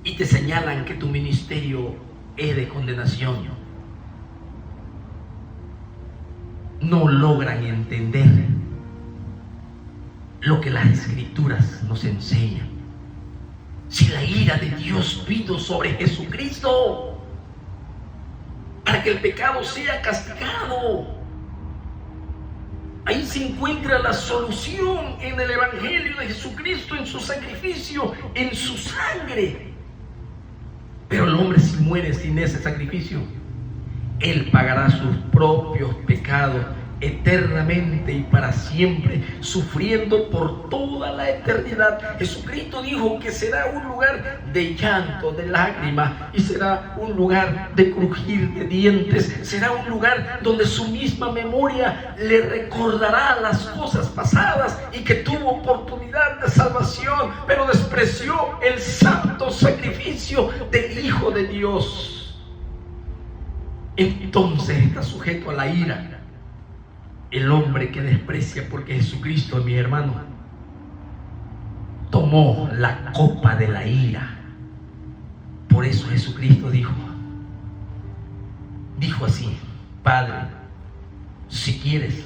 y te señalan que tu ministerio es de condenación, no logran entender lo que las Escrituras nos enseñan. Si la ira de Dios vino sobre Jesucristo para que el pecado sea castigado, ahí se encuentra la solución en el Evangelio de Jesucristo, en su sacrificio, en su sangre. Pero el hombre, si muere sin ese sacrificio, él pagará sus propios pecados eternamente y para siempre, sufriendo por toda la eternidad. Jesucristo dijo que será un lugar de llanto, de lágrimas, y será un lugar de crujir de dientes. Será un lugar donde su misma memoria le recordará las cosas pasadas y que tuvo oportunidad de salvación, pero despreció el santo sacrificio del Hijo de Dios. Entonces está sujeto a la ira el hombre que desprecia, porque Jesucristo, mi hermano, tomó la copa de la ira. Por eso Jesucristo dijo así: Padre, si quieres,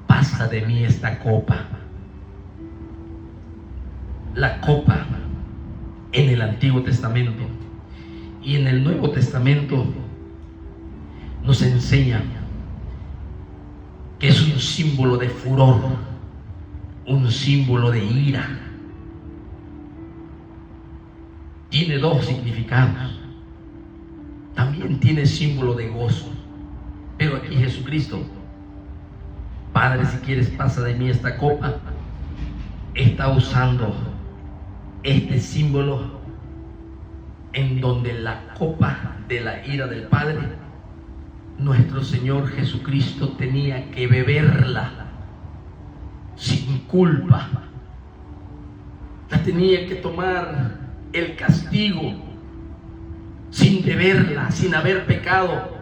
pasa de mí esta copa. La copa en el Antiguo Testamento y en el Nuevo Testamento nos enseña que es un símbolo de furor, un símbolo de ira. Tiene dos significados. También tiene símbolo de gozo. Pero aquí Jesucristo: Padre, si quieres, pasa de mí esta copa, está usando este símbolo en donde la copa de la ira del Padre, nuestro Señor Jesucristo tenía que beberla sin culpa. La tenía que tomar el castigo sin beberla, sin haber pecado.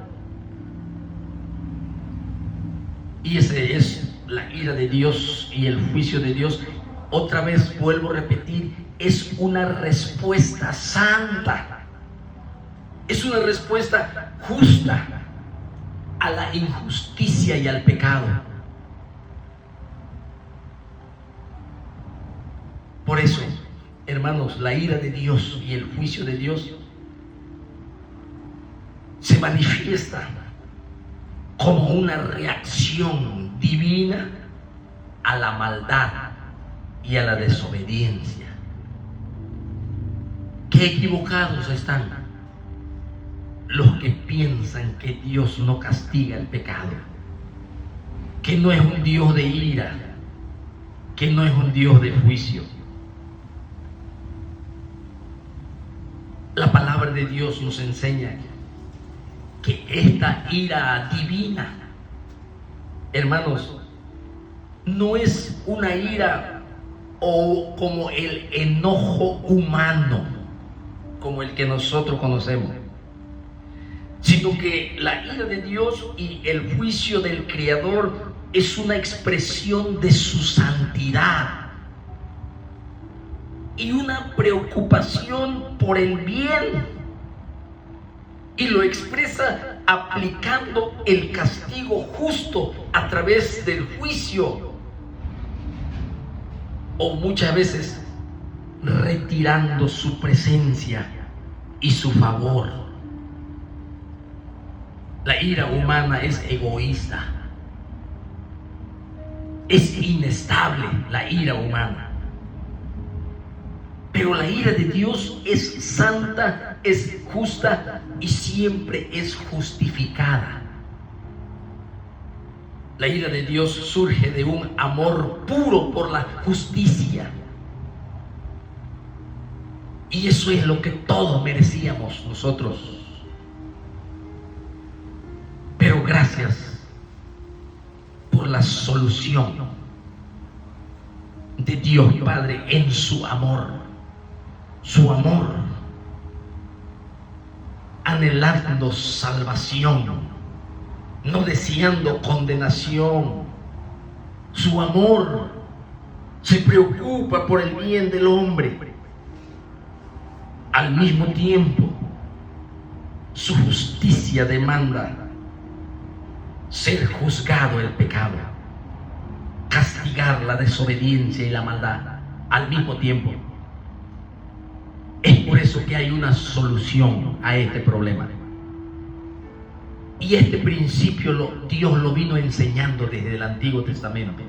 Y esa es la ira de Dios y el juicio de Dios. Otra vez vuelvo a repetir, es una respuesta santa, es una respuesta justa a la injusticia y al pecado. Por eso, hermanos, la ira de Dios y el juicio de Dios se manifiesta como una reacción divina a la maldad y a la desobediencia. Qué equivocados están los que piensan que Dios no castiga el pecado, que no es un Dios de ira, que no es un Dios de juicio. La palabra de Dios nos enseña que esta ira divina, hermanos, no es una ira o como el enojo humano, como el que nosotros conocemos, sino que la ira de Dios y el juicio del Creador es una expresión de su santidad y una preocupación por el bien, y lo expresa aplicando el castigo justo a través del juicio, o muchas veces retirando su presencia y su favor. La ira humana es egoísta, es inestable la ira humana. Pero la ira de Dios es santa, es justa y siempre es justificada. La ira de Dios surge de un amor puro por la justicia. Y eso es lo que todos merecíamos nosotros. Pero gracias por la solución de Dios Padre en su amor, anhelando salvación, no deseando condenación. Su amor se preocupa por el bien del hombre. Al mismo tiempo, su justicia demanda ser juzgado el pecado, castigar la desobediencia y la maldad al mismo tiempo. Es por eso que hay una solución a este problema. Y este principio Dios lo vino enseñando desde el Antiguo Testamento.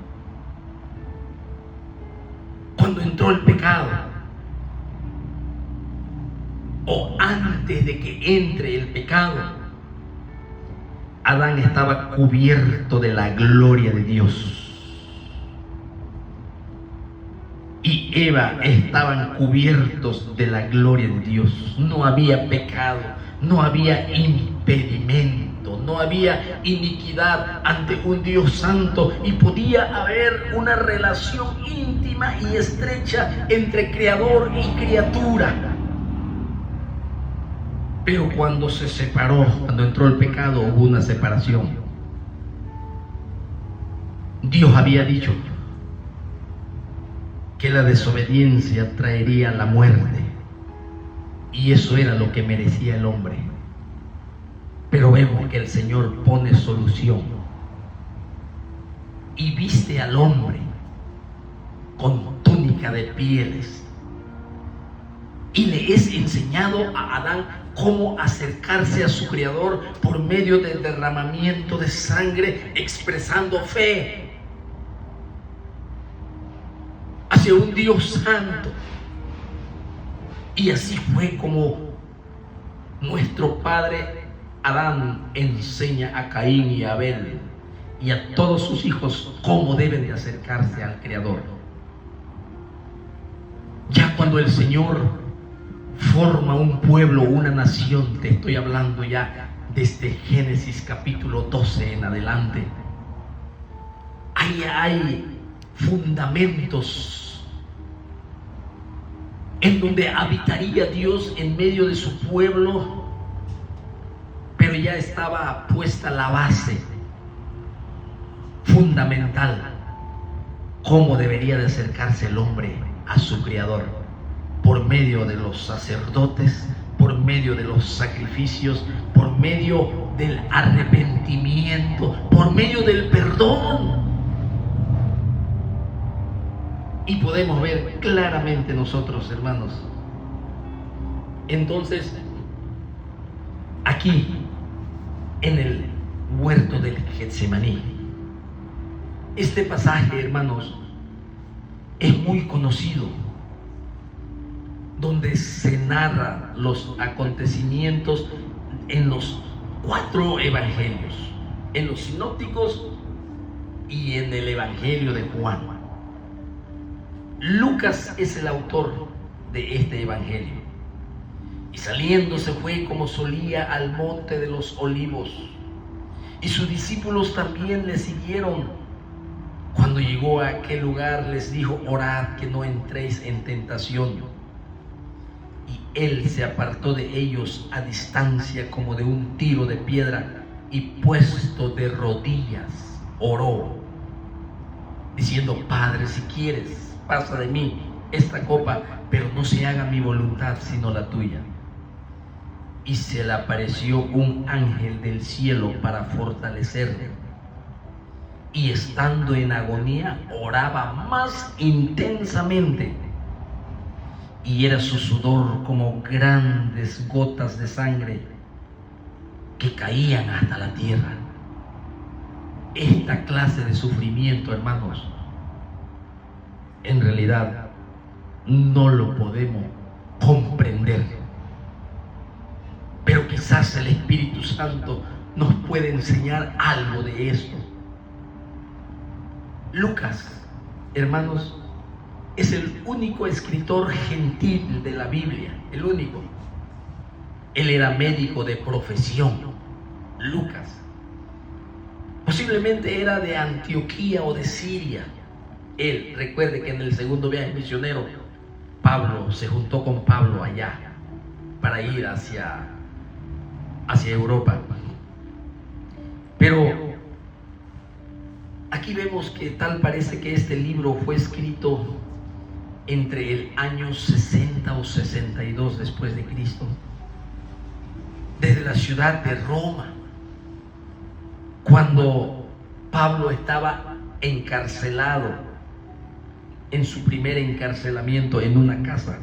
Cuando entró el pecado, o antes de que entre el pecado, Adán estaba cubierto de la gloria de Dios. Y Eva estaban cubiertos de la gloria de Dios. No había pecado, no había impedimento, no había iniquidad ante un Dios santo, y podía haber una relación íntima y estrecha entre creador y criatura. Pero cuando se separó, cuando entró el pecado, hubo una separación. Dios había dicho que la desobediencia traería la muerte, y eso era lo que merecía el hombre. Pero vemos que el Señor pone solución y viste al hombre con túnica de pieles, y le es enseñado a Adán cómo acercarse a su Creador por medio del derramamiento de sangre, expresando fe hacia un Dios santo. Y así fue como nuestro padre Adán enseña a Caín y a Abel y a todos sus hijos cómo deben de acercarse al Creador. Ya cuando el Señor forma un pueblo, una nación, te estoy hablando ya desde Génesis capítulo 12 en adelante, ahí hay fundamentos en donde habitaría Dios en medio de su pueblo, pero ya estaba puesta la base fundamental, cómo debería de acercarse el hombre a su Creador, por medio de los sacerdotes, por medio de los sacrificios, por medio del arrepentimiento, por medio del perdón. Y podemos ver claramente nosotros, hermanos. Entonces, aquí, en el huerto del Getsemaní, este pasaje, hermanos, es muy conocido, donde se narran los acontecimientos en los 4 evangelios, en los sinópticos y en el evangelio de Juan. Lucas es el autor de este evangelio. Y saliendo se fue como solía al monte de los olivos, y sus discípulos también le siguieron. Cuando llegó a aquel lugar les dijo: orad que no entréis en tentación. Y él se apartó de ellos a distancia como de un tiro de piedra, y puesto de rodillas oró, diciendo: Padre, si quieres, pasa de mí esta copa, pero no se haga mi voluntad sino la tuya. Y se le apareció un ángel del cielo para fortalecerle, y estando en agonía oraba más intensamente, y era su sudor como grandes gotas de sangre que caían hasta la tierra. Esta clase de sufrimiento, hermanos, en realidad no lo podemos comprender, pero quizás el Espíritu Santo nos puede enseñar algo de esto. Lucas, hermanos, es el único escritor gentil de la Biblia, el único. Él era médico de profesión, Lucas. Posiblemente era de Antioquía o de Siria. Él, recuerde que en el segundo viaje misionero, Pablo se juntó con Pablo allá para ir hacia Europa. Pero aquí vemos que tal parece que este libro fue escrito entre el año 60 o 61 62 después de Cristo, desde la ciudad de Roma, cuando Pablo estaba encarcelado en su primer encarcelamiento en una casa.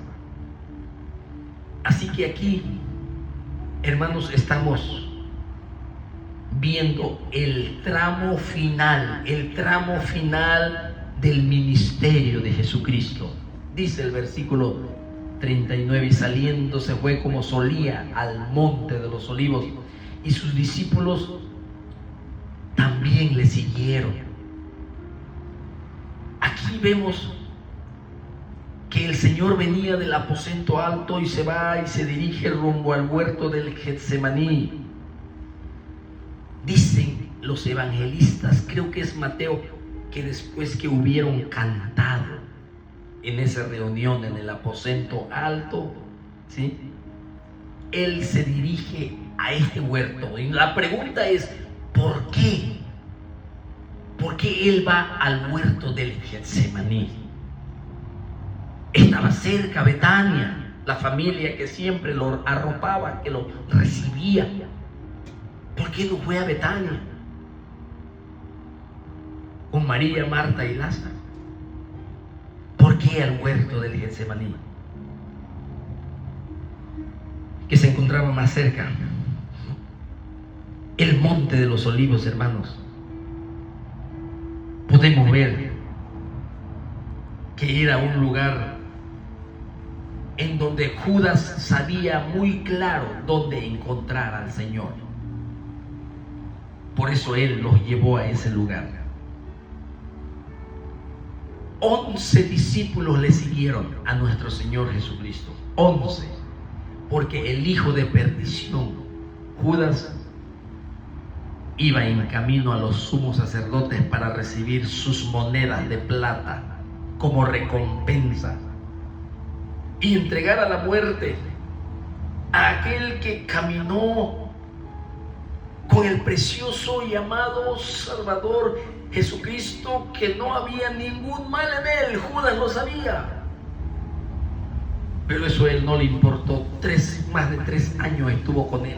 Así que aquí, hermanos, estamos viendo el tramo final del ministerio de Jesucristo. Dice el versículo 39, y saliendo se fue como solía al monte de los olivos, y sus discípulos también le siguieron. Aquí vemos que el Señor venía del aposento alto y se va y se dirige rumbo al huerto del Getsemaní. Dicen los evangelistas, creo que es Mateo, que después que hubieron cantado en esa reunión en el aposento alto, ¿sí?, Él se dirige a este huerto. Y la pregunta es, ¿por qué? ¿Por qué Él va al huerto del Getsemaní? Estaba cerca Betania, la familia que siempre lo arropaba, que lo recibía. ¿Por qué no fue a Betania con María, Marta y Lázaro? ¿Por qué al huerto del Getsemaní, que se encontraba más cerca? El monte de los olivos, hermanos, podemos ver que era un lugar en donde Judas sabía muy claro dónde encontrar al Señor. Por eso Él los llevó a ese lugar. 11 discípulos le siguieron a nuestro Señor Jesucristo. 11. Porque el hijo de perdición, Judas, iba en camino a los sumos sacerdotes para recibir sus monedas de plata como recompensa y entregar a la muerte a aquel que caminó con el precioso y amado Salvador Jesucristo, que no había ningún mal en él. Judas lo sabía, pero eso a él no le importó. Más de 3 años estuvo con él.